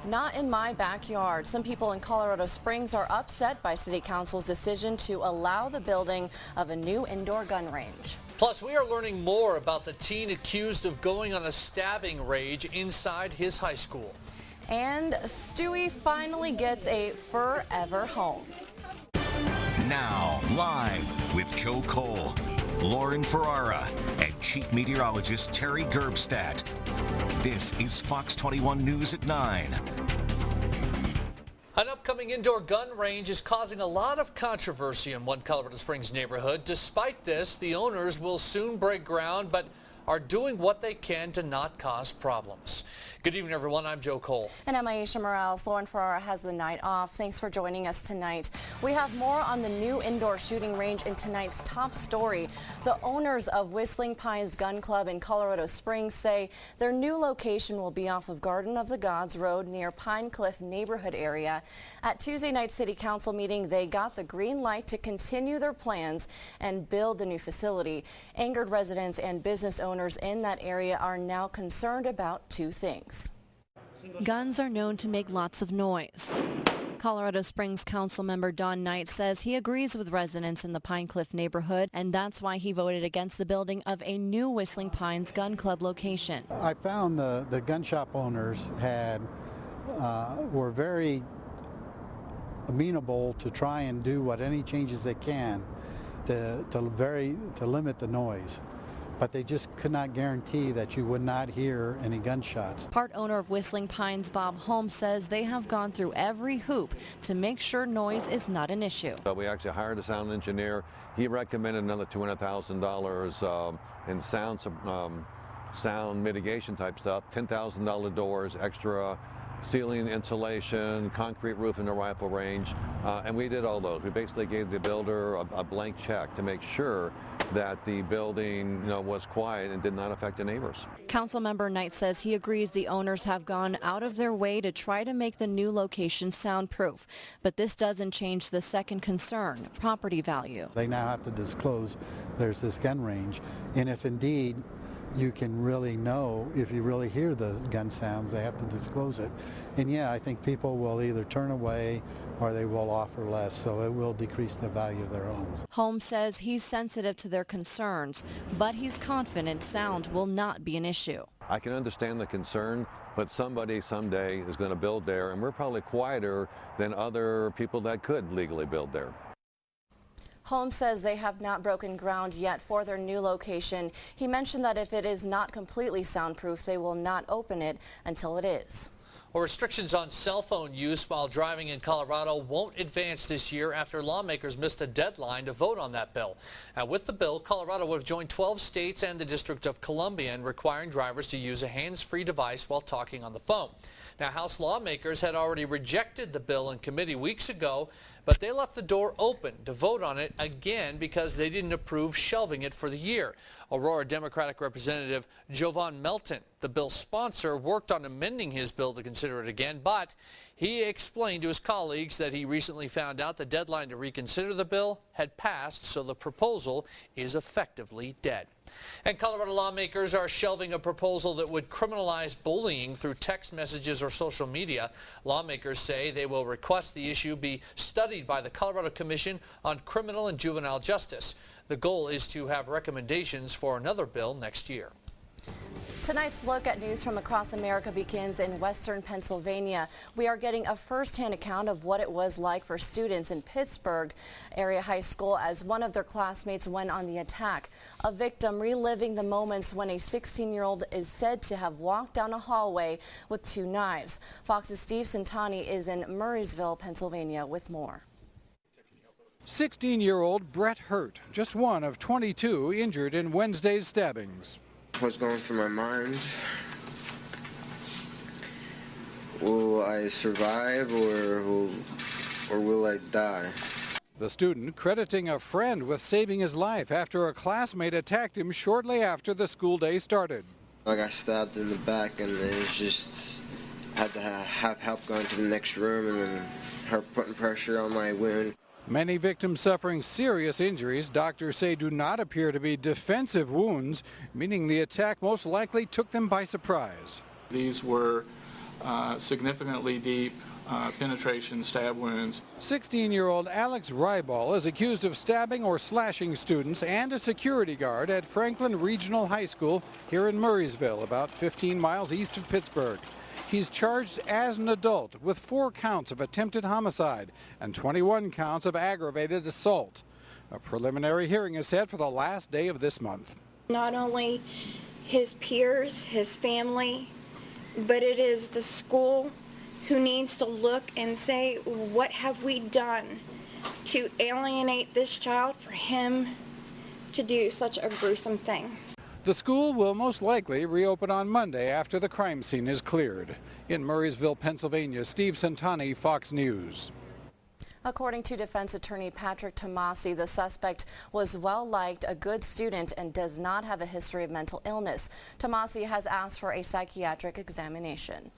Not in my backyard. Some people in Colorado Springs are upset by City Council's decision to allow the building of a new indoor gun range. Plus, we are learning more about the teen accused of going on a stabbing rage inside his high school. And Stewie finally gets a forever home. Now, live with Joe Cole, Lauren Ferrara, and Chief Meteorologist Terry Gerbstadt. This is Fox 21 News at 9. An upcoming indoor gun range is causing a lot of controversy in one Colorado Springs neighborhood. Despite this, the owners will soon break ground, but are doing what they can to not cause problems. Good evening, everyone. I'm Joe Cole. And I'm Aisha Morales. Lauren Ferrara has the night off. Thanks for joining us tonight. We have more on the new indoor shooting range in tonight's top story. The owners of Whistling Pines Gun Club in Colorado Springs say their new location will be off of Garden of the Gods Road near Pine Cliff neighborhood area. At Tuesday night's City Council meeting, they got the green light to continue their plans and build the new facility. Angered residents and business owners in that area are now concerned about two things. Guns are known to make lots of noise. Colorado Springs Council member Don Knight says he agrees with residents in the Pine Cliff neighborhood, and that's why he voted against the building of a new Whistling Pines Gun Club location. I found the gun shop owners were very amenable to try and do any changes they can to limit the noise. But they just could not guarantee that you would not hear any gunshots. Part owner of Whistling Pines, Bob Holmes, says they have gone through every hoop to make sure noise is not an issue. We actually hired a sound engineer. He recommended another $200,000 in sound mitigation type stuff, $10,000 doors, extra ceiling insulation, concrete roof in the rifle range, and we did all those. We basically gave the builder a blank check to make sure that the building was quiet and did not affect the neighbors. Councilmember Knight says he agrees the owners have gone out of their way to try to make the new location soundproof, but this doesn't change the second concern, property value. They now have to disclose there's this gun range, and if indeed you can really know, if you really hear the gun sounds, they have to disclose it. And yeah, I think people will either turn away or they will offer less, so it will decrease the value of their homes. Holmes says he's sensitive to their concerns, but he's confident sound will not be an issue. I can understand the concern, but somebody someday is going to build there, and we're probably quieter than other people that could legally build there. Holmes says they have not broken ground yet for their new location. He mentioned that if it is not completely soundproof, they will not open it until it is. Well, restrictions on cell phone use while driving in Colorado won't advance this year after lawmakers missed a deadline to vote on that bill. Now, with the bill, Colorado would have joined 12 states and the District of Columbia in requiring drivers to use a hands-free device while talking on the phone. Now, House lawmakers had already rejected the bill in committee weeks ago, but they left the door open to vote on it again because they didn't approve shelving it for the year. Aurora Democratic Representative Jovan Melton, the bill's sponsor, worked on amending his bill to consider it again, but he explained to his colleagues that he recently found out the deadline to reconsider the bill had passed, so the proposal is effectively dead. And Colorado lawmakers are shelving a proposal that would criminalize bullying through text messages or social media. Lawmakers say they will request the issue be studied by the Colorado Commission on Criminal and Juvenile Justice. The goal is to have recommendations for another bill next year. Tonight's look at news from across America begins in western Pennsylvania. We are getting a first-hand account of what it was like for students in Pittsburgh area high school as one of their classmates went on the attack. A victim reliving the moments when a 16-year-old is said to have walked down a hallway with two knives. Fox's Steve Centani is in Murraysville, Pennsylvania with more. 16-year-old Brett Hurt, just one of 22 injured in Wednesday's stabbings. What's going through my mind? Will I survive or will I die? The student crediting a friend with saving his life after a classmate attacked him shortly after the school day started. I got stabbed in the back and it was just, I had to have help going to the next room and then her putting pressure on my wound. Many victims suffering serious injuries, doctors say, do not appear to be defensive wounds, meaning the attack most likely took them by surprise. These were significantly deep penetration stab wounds. 16-year-old Alex Ryball is accused of stabbing or slashing students and a security guard at Franklin Regional High School here in Murraysville, about 15 miles east of Pittsburgh. He's charged as an adult with 4 counts of attempted homicide and 21 counts of aggravated assault. A preliminary hearing is set for the last day of this month. Not only his peers, his family, but it is the school who needs to look and say, what have we done to alienate this child for him to do such a gruesome thing? The school will most likely reopen on Monday after the crime scene is cleared. In Murraysville, Pennsylvania, Steve Santani, Fox News. According to defense attorney Patrick Tomasi, the suspect was well-liked, a good student, and does not have a history of mental illness. Tomasi has asked for a psychiatric examination.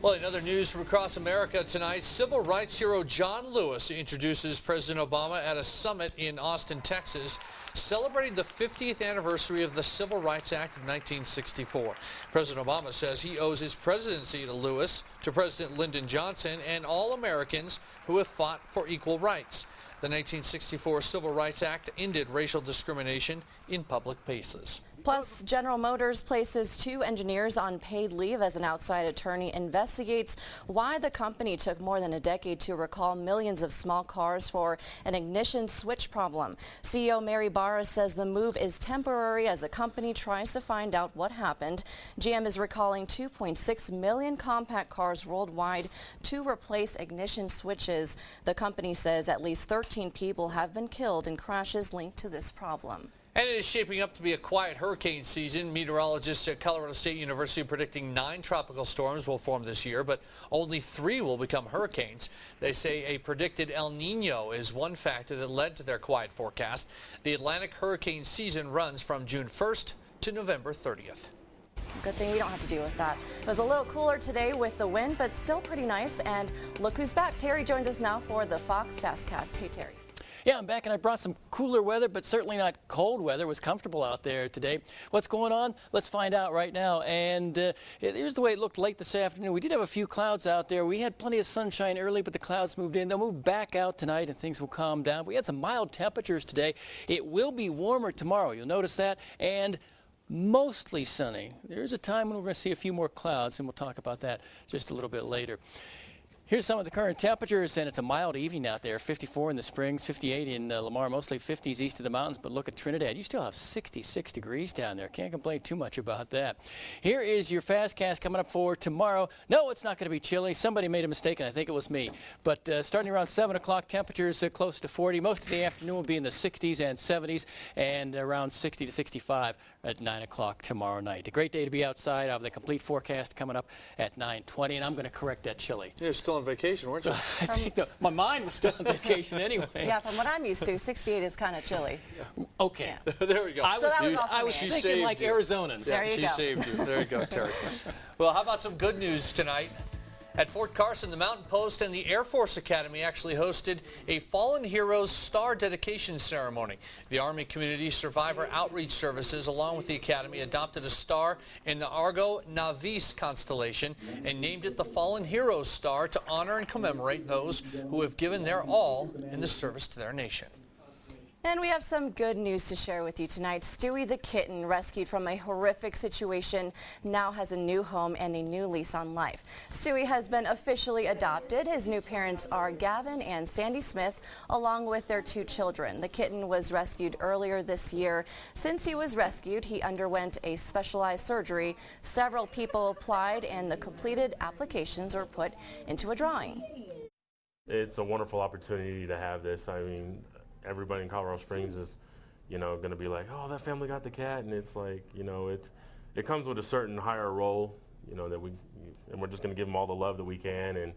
Well, in other news from across America tonight, civil rights hero John Lewis introduces President Obama at a summit in Austin, Texas, celebrating the 50th anniversary of the Civil Rights Act of 1964. President Obama says he owes his presidency to Lewis, to President Lyndon Johnson, and all Americans who have fought for equal rights. The 1964 Civil Rights Act ended racial discrimination in public places. Plus, General Motors places 2 engineers on paid leave as an outside attorney investigates why the company took more than a decade to recall millions of small cars for an ignition switch problem. CEO Mary Barra says the move is temporary as the company tries to find out what happened. GM is recalling 2.6 million compact cars worldwide to replace ignition switches. The company says at least 13 people have been killed in crashes linked to this problem. And it is shaping up to be a quiet hurricane season. Meteorologists at Colorado State University are predicting 9 tropical storms will form this year, but only 3 will become hurricanes. They say a predicted El Nino is one factor that led to their quiet forecast. The Atlantic hurricane season runs from June 1st to November 30th. Good thing we don't have to deal with that. It was a little cooler today with the wind, but still pretty nice. And look who's back. Terry joins us now for the Fox Fastcast. Hey, Terry. Yeah, I'm back and I brought some cooler weather, but certainly not cold weather. It was comfortable out there today. What's going on? Let's find out right now. And here's the way it looked late this afternoon. We did have a few clouds out there. We had plenty of sunshine early, but the clouds moved in. They'll move back out tonight and things will calm down. We had some mild temperatures today. It will be warmer tomorrow. You'll notice that. And mostly sunny. There's a time when we're going to see a few more clouds, and we'll talk about that just a little bit later. Here's some of the current temperatures, and it's a mild evening out there. 54 in the Springs, 58 in Lamar, mostly 50s east of the mountains. But look at Trinidad. You still have 66 degrees down there. Can't complain too much about that. Here is your Fastcast coming up for tomorrow. No, it's not going to be chilly. Somebody made a mistake, and I think it was me. But starting around 7 o'clock, temperatures close to 40. Most of the afternoon will be in the 60s and 70s, and around 60 to 65 at 9 o'clock tomorrow night. A great day to be outside. I have the complete forecast coming up at 9:20, and I'm going to correct that chilly. You're still on vacation, weren't you? I think my mind was still on vacation anyway. Yeah, from what I'm used to, 68 is kind of chilly. Okay. Yeah. There we go. I was thinking like Arizonans. Yeah, she saved you. There you go, Terry. Well, how about some good news tonight? At Fort Carson, the Mountain Post and the Air Force Academy actually hosted a Fallen Heroes Star Dedication Ceremony. The Army Community Survivor Outreach Services, along with the Academy, adopted a star in the Argo Navis constellation and named it the Fallen Heroes Star to honor and commemorate those who have given their all in the service to their nation. And we have some good news to share with you tonight. Stewie the kitten, rescued from a horrific situation, now has a new home and a new lease on life. Stewie has been officially adopted. His new parents are Gavin and Sandy Smith, along with their 2 children. The kitten was rescued earlier this year. Since he was rescued, he underwent a specialized surgery. Several people applied, and the completed applications were put into a drawing. It's a wonderful opportunity to have this. I mean, everybody in Colorado Springs is, going to be like, oh, that family got the cat, and it's like, it comes with a certain higher role, that we're just going to give him all the love that we can, and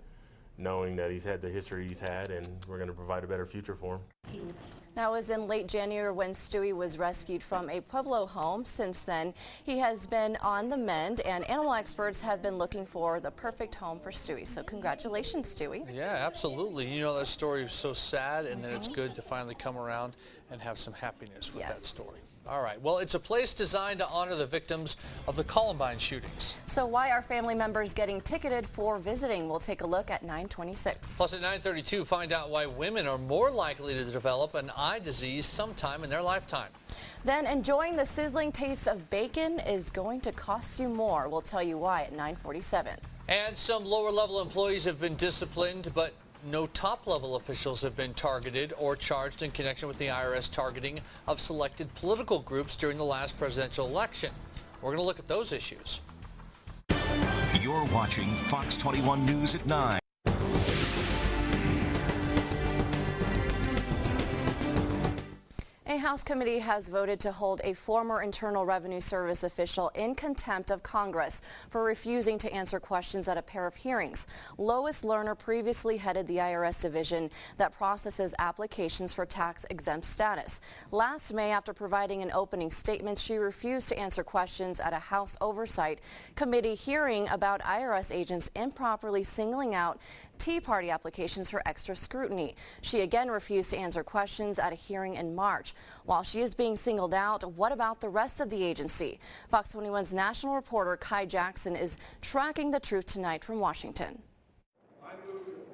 knowing that he's had the history he's had, and we're going to provide a better future for him. Now, it was in late January when Stewie was rescued from a Pueblo home. Since then, he has been on the mend, and animal experts have been looking for the perfect home for Stewie. So congratulations, Stewie. Yeah, absolutely. That story is so sad, and then it's good to finally come around and have some happiness with that story. All right. Well, it's a place designed to honor the victims of the Columbine shootings. So why are family members getting ticketed for visiting? We'll take a look at 9:26. Plus at 9:32, find out why women are more likely to develop an eye disease sometime in their lifetime. Then enjoying the sizzling taste of bacon is going to cost you more. We'll tell you why at 9:47. And some lower-level employees have been disciplined, but no top-level officials have been targeted or charged in connection with the IRS targeting of selected political groups during the last presidential election. We're going to look at those issues. You're watching Fox 21 News at 9. A House committee has voted to hold a former Internal Revenue Service official in contempt of Congress for refusing to answer questions at a pair of hearings. Lois Lerner previously headed the IRS division that processes applications for tax-exempt status. Last May, after providing an opening statement, she refused to answer questions at a House Oversight Committee hearing about IRS agents improperly singling out Tea Party applications for extra scrutiny. She again refused to answer questions at a hearing in March. While she is being singled out, what about the rest of the agency? Fox 21's national reporter Kai Jackson is tracking the truth tonight from Washington.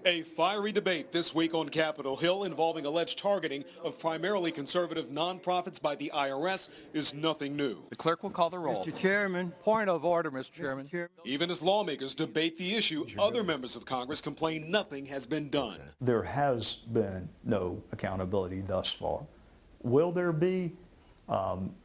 A fiery debate this week on Capitol Hill involving alleged targeting of primarily conservative nonprofits by the IRS is nothing new. The clerk will call the roll. Mr. Chairman. Point of order, Mr. Chairman. Even as lawmakers debate the issue, other members of Congress complain nothing has been done. There has been no accountability thus far. Will there be?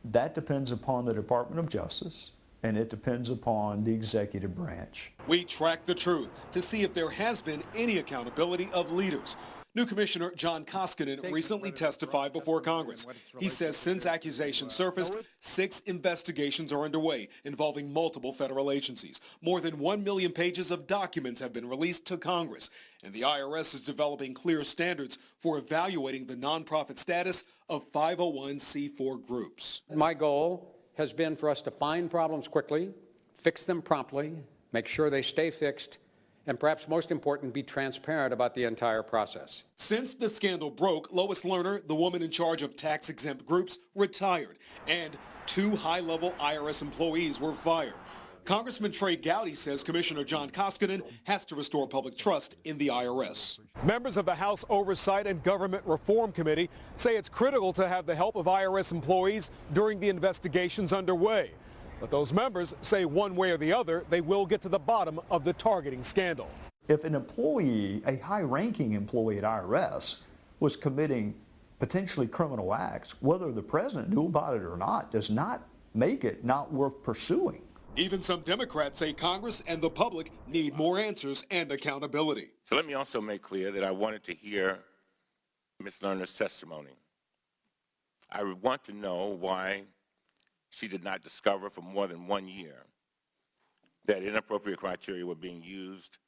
That depends upon the Department of Justice, and it depends upon the executive branch. We track the truth to see if there has been any accountability of leaders. New Commissioner John Koskinen recently testified before Congress. He says since accusations surfaced, 6 investigations are underway involving multiple federal agencies. More than 1 million pages of documents have been released to Congress, and the IRS is developing clear standards for evaluating the nonprofit status of 501c4 groups. My goal has been for us to find problems quickly, fix them promptly, make sure they stay fixed, and perhaps most important, be transparent about the entire process. Since the scandal broke, Lois Lerner, the woman in charge of tax-exempt groups, retired, and 2 high-level IRS employees were fired. Congressman Trey Gowdy says Commissioner John Koskinen has to restore public trust in the IRS. Members of the House Oversight and Government Reform Committee say it's critical to have the help of IRS employees during the investigations underway. But those members say one way or the other, they will get to the bottom of the targeting scandal. If an employee, a high-ranking employee at IRS, was committing potentially criminal acts, whether the president knew about it or not, does not make it not worth pursuing. Even some Democrats say Congress and the public need more answers and accountability. So let me also make clear that I wanted to hear Ms. Lerner's testimony. I would want to know why she did not discover for more than 1 year that inappropriate criteria were being used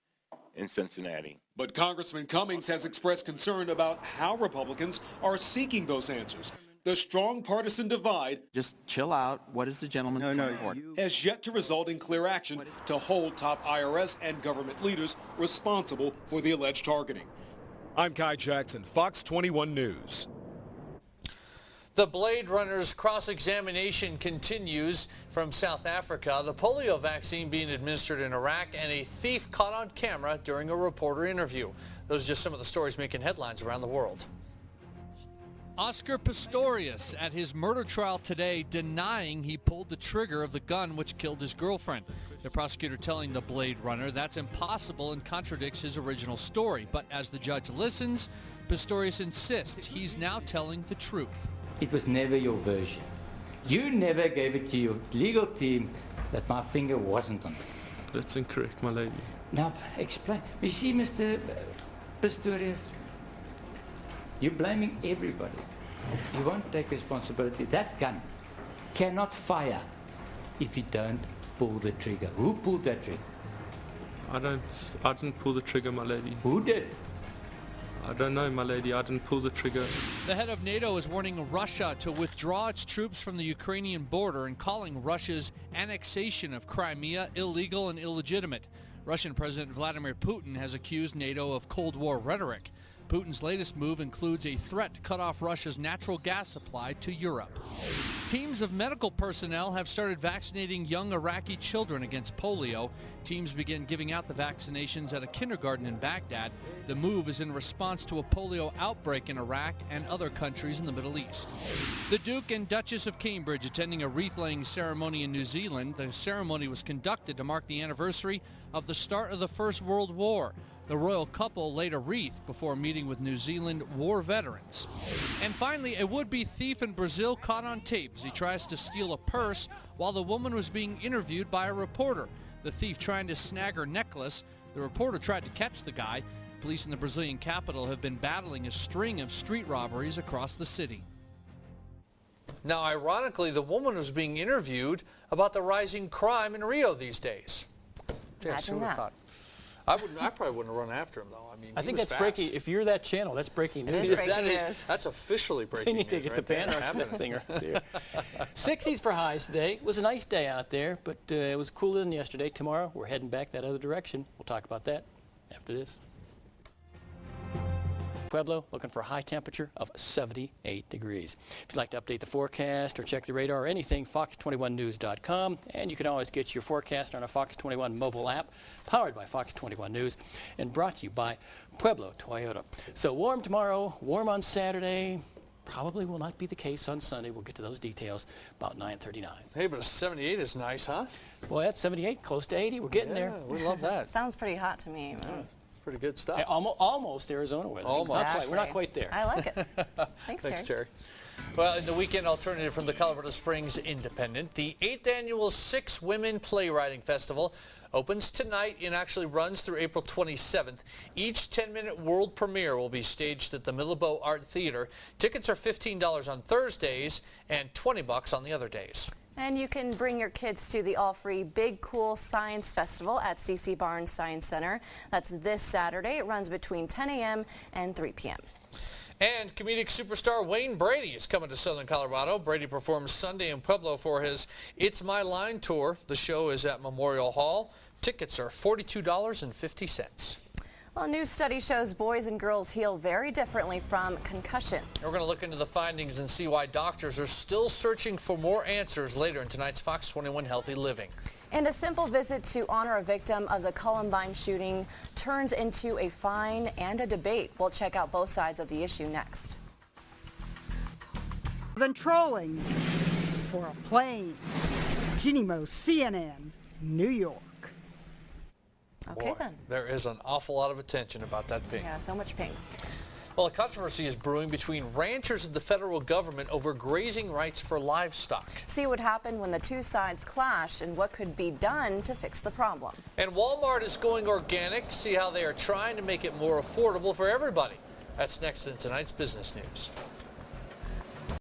in Cincinnati. But Congressman Cummings has expressed concern about how Republicans are seeking those answers. The strong partisan divide, Just chill out. What is the gentleman's point of order? has yet to result in clear action to hold top IRS and government leaders responsible for the alleged targeting. I'm Kai Jackson, Fox 21 News. The Blade Runner's cross-examination continues from South Africa, the polio vaccine being administered in Iraq, and a thief caught on camera during a reporter interview. Those are just some of the stories making headlines around the world. Oscar Pistorius at his murder trial today denying he pulled the trigger of the gun which killed his girlfriend. The prosecutor telling the Blade Runner that's impossible and contradicts his original story. But as the judge listens, Pistorius insists he's now telling the truth. It was never your version. You never gave it to your legal team that my finger wasn't on it. That's incorrect, my lady. Now, explain. You see, Mr. Pistorius, you're blaming everybody. You won't take responsibility. That gun cannot fire if you don't pull the trigger. Who pulled that trigger? I didn't pull the trigger, my lady. Who did? I don't know, my lady. I didn't pull the trigger. The head of NATO is warning Russia to withdraw its troops from the Ukrainian border and calling Russia's annexation of Crimea illegal and illegitimate. Russian President Vladimir Putin has accused NATO of Cold War rhetoric. Putin's latest move includes a threat to cut off Russia's natural gas supply to Europe. Teams of medical personnel have started vaccinating young Iraqi children against polio. Teams begin giving out the vaccinations at a kindergarten in Baghdad. The move is in response to a polio outbreak in Iraq and other countries in the Middle East. The Duke and Duchess of Cambridge attending a wreath-laying ceremony in New Zealand. The ceremony was conducted to mark the anniversary of the start of the First World War. The royal couple laid a wreath before meeting with New Zealand war veterans. And finally, a would-be thief in Brazil caught on tape as he tries to steal a purse while the woman was being interviewed by a reporter. The thief trying to snag her necklace. The reporter tried to catch the guy. Police in the Brazilian capital have been battling a string of street robberies across the city. Now, ironically, the woman was being interviewed about the rising crime in Rio these days. Imagine that. I probably wouldn't have run after him, though. I mean, I think that's breaking. If you're that channel, that's breaking news. It is breaking news. That's officially breaking They need to get the banner on that thing right there. 60s for highs today. It was a nice day out there, but it was cooler than yesterday. Tomorrow, we're heading back that other direction. We'll talk about that after this. Pueblo looking for a high temperature of 78 degrees. If you'd like to update the forecast or check the radar or anything, fox21news.com. And you can always get your forecast on a Fox 21 mobile app powered by Fox 21 News and brought to you by Pueblo Toyota. So warm tomorrow, warm on Saturday. Probably will not be the case on Sunday. We'll get to those details about 9:39. Hey, but a 78 is nice, huh? Boy, that's 78, close to 80. We're getting there. We love that. Sounds pretty hot to me. Pretty good stuff. Hey, almost Arizona weather. Almost. Exactly. We're not quite there. I like it. Thanks, Terry. Well, in the weekend alternative from the Colorado Springs Independent, the 8th annual Six Women Playwriting Festival opens tonight and actually runs through April 27th. Each 10-minute world premiere will be staged at the Millabo Art Theater. Tickets are $15 on Thursdays and $20 on the other days. And you can bring your kids to the all-free Big Cool Science Festival at C.C. Barnes Science Center. That's this Saturday. It runs between 10 a.m. and 3 p.m. And comedic superstar Wayne Brady is coming to Southern Colorado. Brady performs Sunday in Pueblo for his It's My Line tour. The show is at Memorial Hall. Tickets are $42.50. Well, a new study shows boys and girls heal very differently from concussions. We're going to look into the findings and see why doctors are still searching for more answers later in tonight's Fox 21 Healthy Living. And a simple visit to honor a victim of the Columbine shooting turns into a fine and a debate. We'll check out both sides of the issue next. Than trolling for a plane. Jeannie Moe, CNN, New York. Okay, Boy, then. There is an awful lot of attention about that pink. Yeah, so much pink. Well, a controversy is brewing between ranchers and the federal government over grazing rights for livestock. See what happened when the two sides clashed and what could be done to fix the problem. And Walmart is going organic. See how they are trying to make it more affordable for everybody. That's next in tonight's business news.